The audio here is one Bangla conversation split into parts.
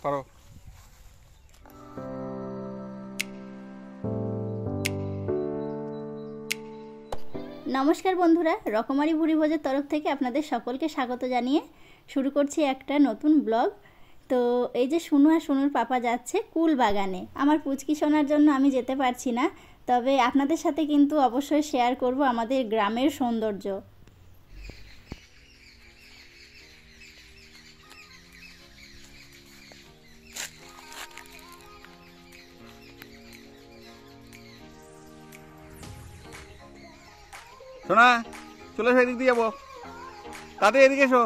পারো। নমস্কার বন্ধুরা, রকমারি বুড়ি ভোজের তরফ থেকে আপনাদের সকলকে স্বাগত জানিয়ে শুরু করছি একটা নতুন ব্লগ। তো এই যে শুনু আর শুনুর পাপা যাচ্ছে কুল বাগানে। আমার পুচকি শোনার জন্য আমি যেতে পারছি না, তবে আপনাদের সাথে কিন্তু অবশ্যই শেয়ার করব আমাদের গ্রামের সৌন্দর্য। শোনা, চলে এসো, এদিক দিয়ে যাবো, তাতে এদিকে এসো।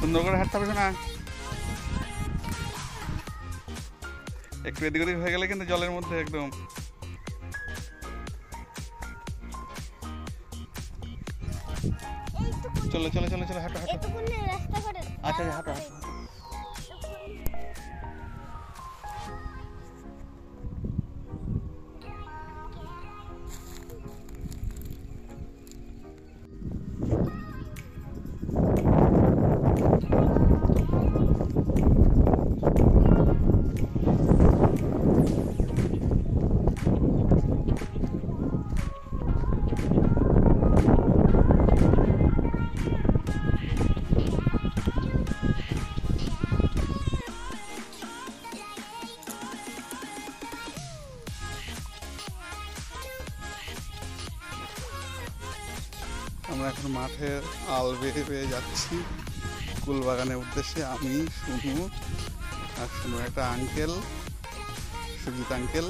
সুন্দর করে হাঁটতে হবে শোনা, একটু এদিক ওদিক হয়ে গেলে কিন্তু জলের মধ্যে একদম। চলো চলো চলো চলো, হাঁটো হাঁটো। আচ্ছা হাঁটো হাঁটো। আমরা এখন মাঠের আল বেয়ে বেয়ে যাচ্ছি কুল বাগানের উদ্দেশ্যে। আমি, শুনু আর শুনু একটা আঙ্কেল, সুজিত আঙ্কেল।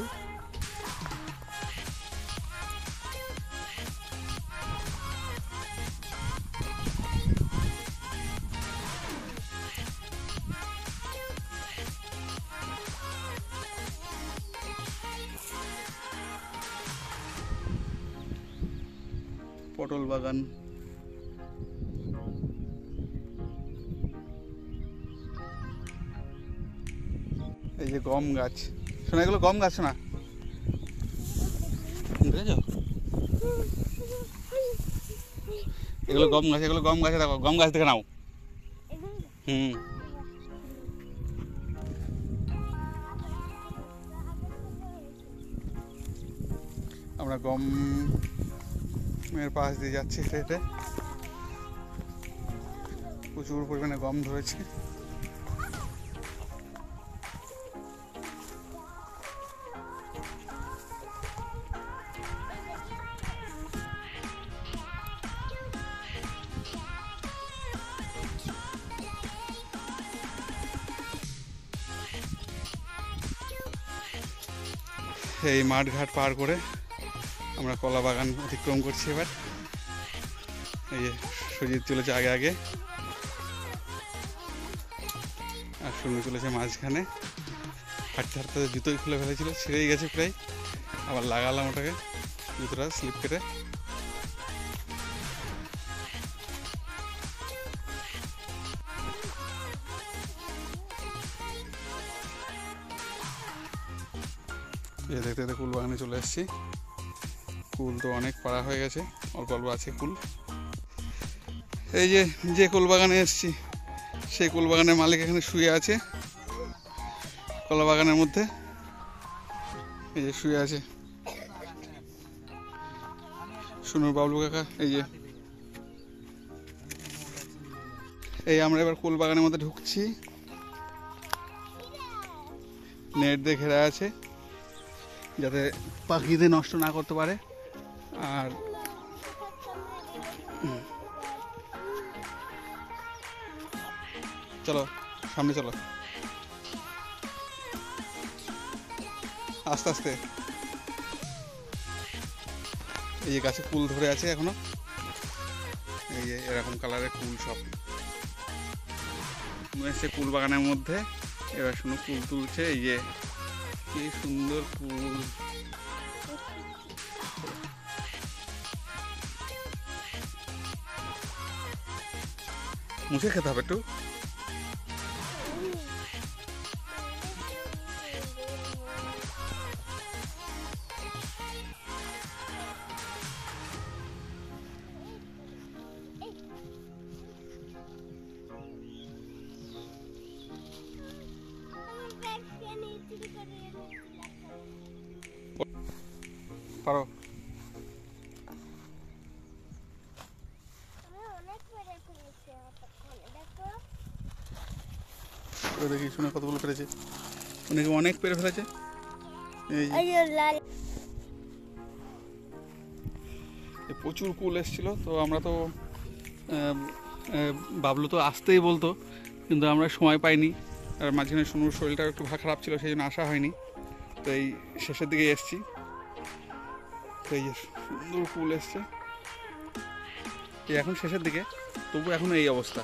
পটল বাগান, এই যে গম গাছ। শোনা, এগুলো গম গাছ না, এগুলো গম গাছ, এগুলো গম গাছে। দেখো গম গাছ থেকে নাও। আমরা গমের পাশ দিয়ে যাচ্ছি হেঁটে হেঁটে। প্রচুর পরিমাণে গম ধরেছে। এই মাঠ ঘাট পার করে আমরা কলা বাগান অতিক্রম করছি এবার। এই যে সুজিত চলেছে আগে আগে, আর শুনু চলেছে মাঝখানে। হাঁটতে হাঁটতে জুতোই খুলে ফেলেছিল, ছিঁড়েই গেছে প্রায়। আবার লাগালাম ওটাকে, জুতোটা স্লিপ কেটে। দেখতে দেখতে কুল বাগানে চলে এসেছি। কুল তো অনেক পাড়া হয়ে গেছে, অল্প অল্প আছে কুল। এই যে যে কুল বাগানে এসেছি সেই কুল বাগানের মালিক এখানে শুয়ে আছে কলা বাগানের মধ্যে। এই যে শুয়ে আছে শুনুর বাবলু কাকা। এই আমরা এবার কুল বাগানের মধ্যে ঢুকছি। নেট দিয়ে ঘেরা আছে যাতে পাখিদের নষ্ট না করতে পারে। আর চলো সামনে চলো, আস্তে আস্তে। এই যে গাছে কুল ধরে আছে এখনো, এই যে এরকম কালারের কুল সব এসছে কুল বাগানের মধ্যে। এবার শুনো কুল তুলছে, এই যে কি সুন্দর কুল। মুছে খেতে হবে একটু। পারো দেখি শুনে কতগুলো পেরেছে, অনেকে অনেক পেরে ফেলেছে। এই প্রচুর কুল এসেছিল, তো আমরা তো বাবলু তো আসতেই বলতো, কিন্তু আমরা সময় পাইনি। আর মাঝখানে শুনুর শরীরটা একটু খারাপ ছিল, সেই জন্য আসা হয়নি। তো এই শেষের দিকে এসছি, তো এই সুন্দর কুল এসছে এই এখন শেষের দিকে, তবু এখনো এই অবস্থা।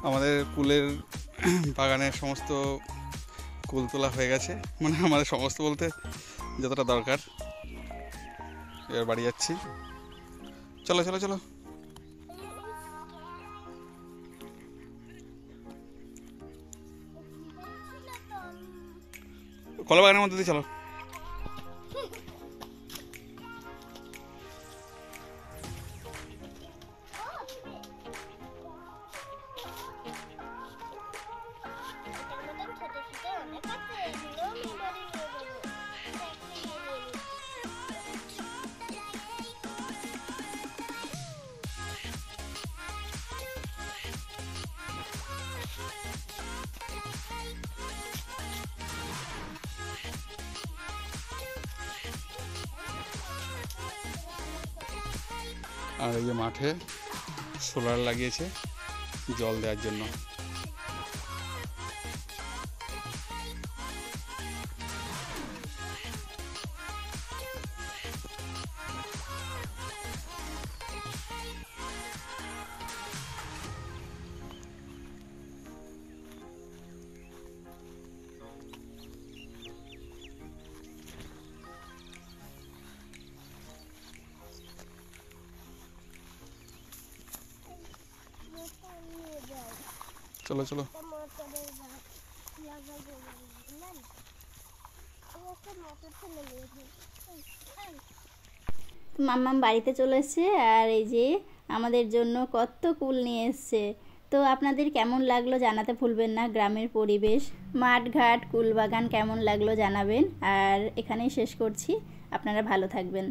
আমাদের কুলের বাগানের সমস্ত কুল তোলা হয়ে গেছে, মানে আমাদের সমস্ত বলতে যতটা দরকার। এবার বাড়ি যাচ্ছি, চলো চলো চলো। কলা বাগানের মধ্যে দিয়ে চলো। আর এই যে মাঠে সোলার লাগিয়েছে জল দেওয়ার জন্য। চলো চলো। মাম্মাম বাড়িতে চলে এসছে, আর এই যে আমাদের জন্য কত কুল নিয়ে এসছে। তো আপনাদের কেমন লাগলো জানাতে ভুলবেন না। গ্রামের পরিবেশ, মাঠ ঘাট, কুল বাগান কেমন লাগলো জানাবেন। আর এখানেই শেষ করছি, আপনারা ভালো থাকবেন।